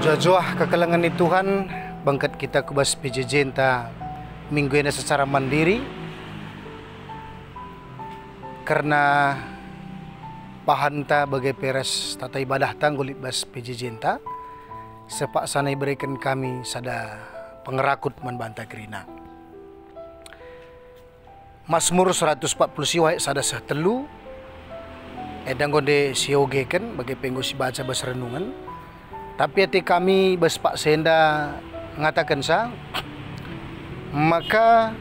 Jojoah kekalangan ni Tuhan, bangkat kita kubas PJJ ta minggu ini secara mandiri karena bahan ta bagai peres tata ibadah tanggulit bas PJJ ta sepak sana berikan kami sada pengerakut manbanta kerina. Mazmur 140 siwai sada sahtelu edang gonde sioge kan bagai penggo si baca bas renungan. Tapi hati kami bas Pak Senda mengatakan sa maka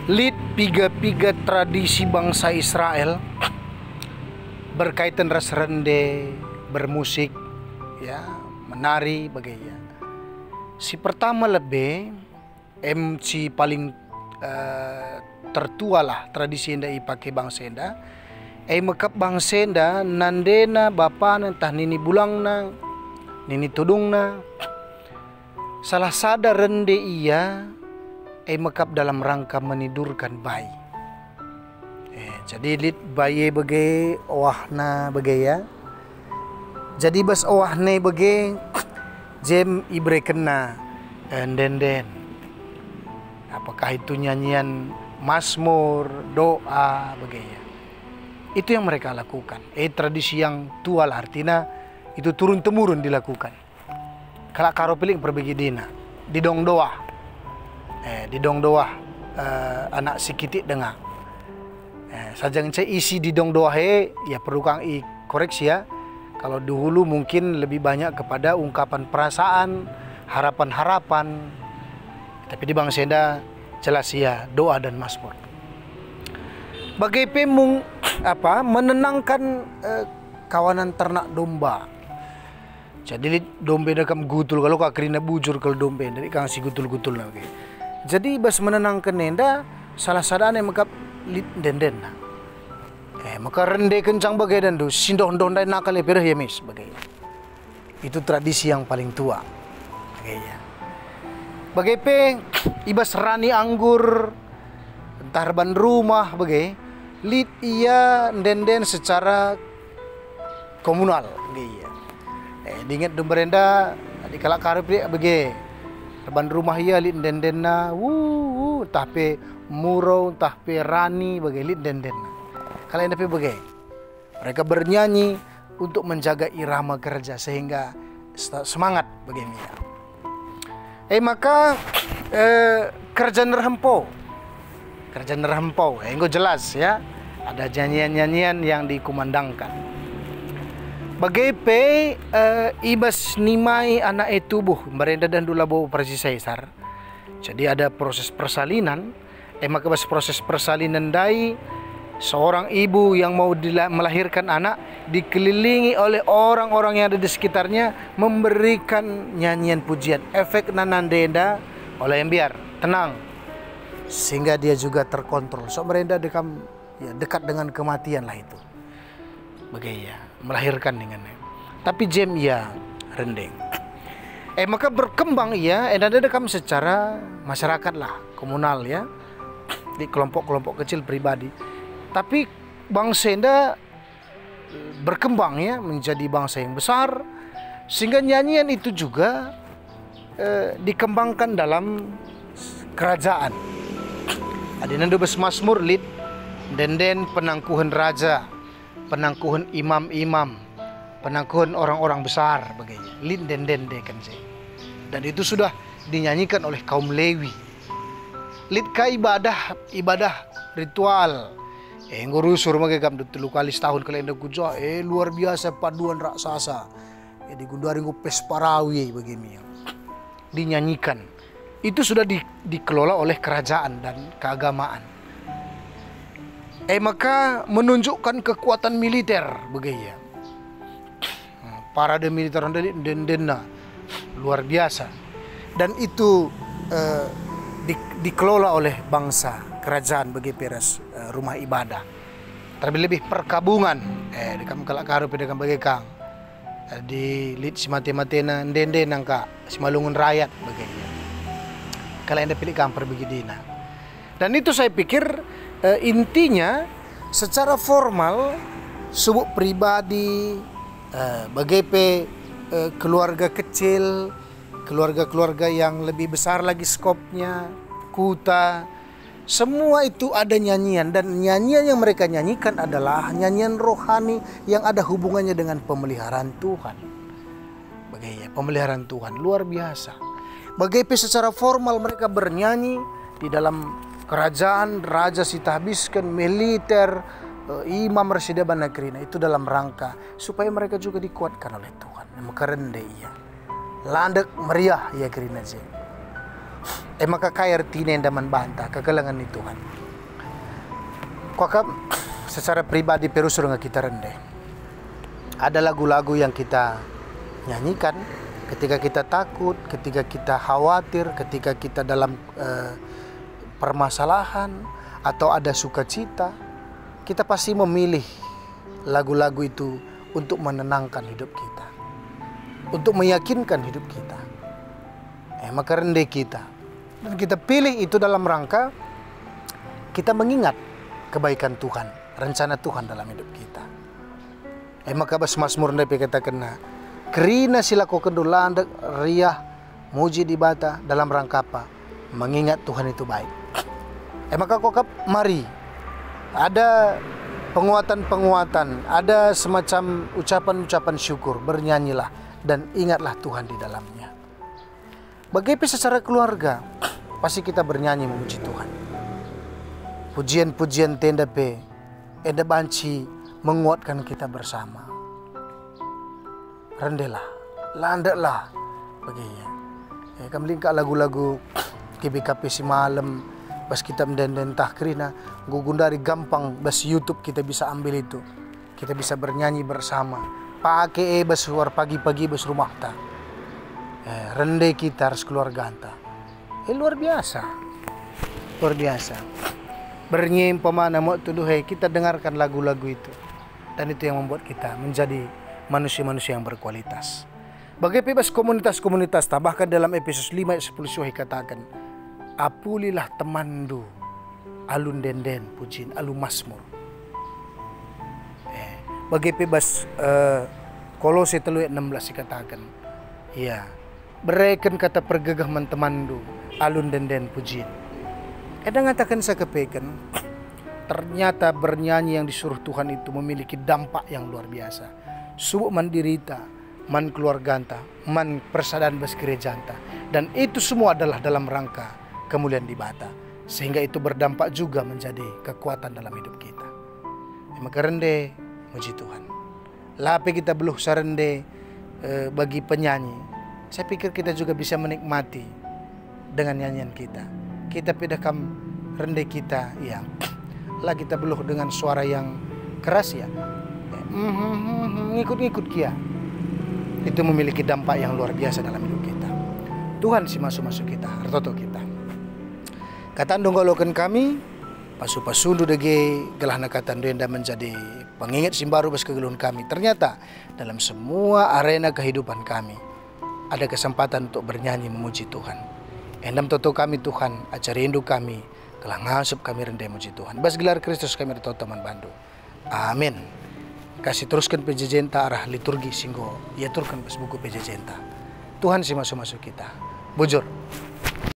lid piga-piga tradisi bangsa Israel berkaitan ras rende, bermusik, ya, menari bagainya. Si pertama lebih MC paling tertua lah tradisi yang dipakai bang Senda. Mekap bang Senda nandena bapa entah nini bulang na nini tudung na salah sada rende ia mekap dalam rangka menidurkan bayi. Jadi lit bayi bege owahna bege ya. Jadi bas owahne bege jem ibre kena den. Apakah itu nyanyian mazmur, doa bege ya. Itu yang mereka lakukan. Tradisi yang tua lah artinya itu turun temurun dilakukan. Kalau karo piling perbagi dina di dong doa, anak sikiti dengar. Sajang saya isi di dong doa ya perlu kang koreksi ya. Kalau dahulu mungkin lebih banyak kepada ungkapan perasaan, harapan-harapan. Tapi di bang Senda jelas ya doa dan mazmur. Bagai pemung menenangkan kawanan ternak domba. Jadi domba dekam gutul kalau kak kerina bujur kalau domba dari kang si gutul lagi. Jadi bas menenangkan nenda salah sadane makap lit den. Maka rende kencang bagai dan do sindon dai nakal perah ya mis bagai. Itu tradisi yang paling tua. Bagai pe ibas rani anggur tarban rumah bagai lit ia den secara komunal gitu. Diingat domberenda di kala karep dia bege tarban rumah ia lit den na tapi murau tapi rani bage lit den. Kalau yang tapi bege mereka bernyanyi untuk menjaga irama kerja sehingga semangat begini. Maka kerja nerhempau enggak jelas ya ada nyanyian-nyanyian yang dikumandangkan. Bagai pe ibas nimai anak tubuh merenda dan dulabo persisesar. Jadi ada proses persalinan. Maka bas proses persalinan dai seorang ibu yang mau melahirkan anak dikelilingi oleh orang-orang yang ada di sekitarnya memberikan nyanyian pujian. Efek nanandenda oleh yang biar tenang sehingga dia juga terkontrol. So merenda dekat dengan kematian lah itu. Bagaimana melahirkan dengannya. Tapi jem ya rendeng. Maka berkembang ya ada dekam secara masyarakat lah, komunal ya. Di kelompok-kelompok kecil pribadi. Tapi bang Senda berkembang ya menjadi bangsa yang besar sehingga nyanyian itu juga dikembangkan dalam kerajaan. Adina bes mazmur lit den penangkuhan raja, penangkuhan imam-imam, penangkuhan orang-orang besar begini. Lit den kan saya. Dan itu sudah dinyanyikan oleh kaum Lewi. Lit ka ibadah ritual. Ngurusur magagam dulu kali setahun kalian dah kujo. Luar biasa paduan raksasa. Digundari ngupes parawi begini. Dinyanyikan. Itu sudah dikelola oleh kerajaan dan keagamaan. Maka menunjukkan kekuatan militer begini. Parade militer dendena luar biasa. Dan itu dikelola oleh bangsa kerajaan bagi peres rumah ibadah. Terlebih perkabungan. Di kam kalak karu pada kam bagi kang. Di lit si mati-matena dende nangka si malungun rakyat begini. Kalau anda pilih kamper begini. Dan itu saya pikir intinya secara formal subuk pribadi, bagai keluarga kecil, keluarga-keluarga yang lebih besar lagi skopnya, kuta, semua itu ada nyanyian, dan nyanyian yang mereka nyanyikan adalah nyanyian rohani yang ada hubungannya dengan pemeliharaan Tuhan. Bagaimana pemeliharaan Tuhan luar biasa. Bagaimana secara formal mereka bernyanyi di dalam kerajaan raja Sitahabiskan, militer, imam Resida Banakrina, itu dalam rangka supaya mereka juga dikuatkan oleh Tuhan. Maka rende ia landak meriah ya kerina je. Maka kaya artinya yang daman bantah kekalangan ni Tuhan. Kuakap secara pribadi perus dengan kita rende. Ada lagu-lagu yang kita nyanyikan ketika kita takut, ketika kita khawatir, ketika kita dalam permasalahan atau ada sukacita. Kita pasti memilih lagu-lagu itu untuk menenangkan hidup kita, untuk meyakinkan hidup kita. Maka rende kita. Dan kita pilih itu dalam rangka kita mengingat kebaikan Tuhan, rencana Tuhan dalam hidup kita. Maka bas Mazmur rende katakan, kerina sila ko kendulandak riah muji di bata dalam rangka apa? Mengingat Tuhan itu baik. Maka kokap mari ada penguatan-penguatan, ada semacam ucapan-ucapan syukur, bernyanyilah dan ingatlah Tuhan di dalamnya. Bagaimana secara keluarga, pasti kita bernyanyi memuji Tuhan. Pujian-pujian tenda pe, enda banci menguatkan kita bersama. Rendelah, landaklah, bagaimana? Kami lingkak lagu-lagu KBKP si malam, bas kita mendenden tahkrina, gugundari gampang, bas YouTube kita bisa ambil itu. Kita bisa bernyanyi bersama. Pakai bas suar pagi-pagi bas rumah ta. Rende kita harus keluarga anta. Luar biasa. Luar biasa. Bernyanyi pemana mau tuduh kita dengarkan lagu-lagu itu. Dan itu yang membuat kita menjadi manusia-manusia yang berkualitas. Bagaimana komunitas-komunitas, bahkan dalam episode 5 ayat 10 suhi katakan, apulilah temandu alun denden pujin alun Mazmur. Bagaimana Kolose 3 ayat 16 dikatakan, ya, bereken kata pergegah temandu alun denden pujin. Kadang ngatakan saya kepekan, ternyata bernyanyi yang disuruh Tuhan itu memiliki dampak yang luar biasa. Subuk mandirita, man keluarganta, man persadaran bas gerejanta, dan itu semua adalah dalam rangka kemuliaan di bata, sehingga itu berdampak juga menjadi kekuatan dalam hidup kita. Maka rende muji Tuhan. Lape kita beluh sarende bagi penyanyi. Saya pikir kita juga bisa menikmati dengan nyanyian kita. Kita pedakam rende kita, ya. Lah kita beluh dengan suara yang keras ya. Ngikut-ngikut kia. Itu memiliki dampak yang luar biasa dalam hidup kita. Tuhan si masuk-masuk kita, hartoto kita. Katan donggolokan kami, pasu-pasundu dege gelahna katan denda menjadi pengingat simbaru bas kegeluhan kami. Ternyata dalam semua arena kehidupan kami ada kesempatan untuk bernyanyi memuji Tuhan. Endam toto kami Tuhan, acara rindu kami, kelah ngasup kami rendai muji Tuhan. Bas gelar Kristus kami reto teman bandu. Amin. Kasih teruskan pejejenta arah liturgi singgo ia turkan bas buku pejejenta. Tuhan si masuk-masuk kita. Bujur.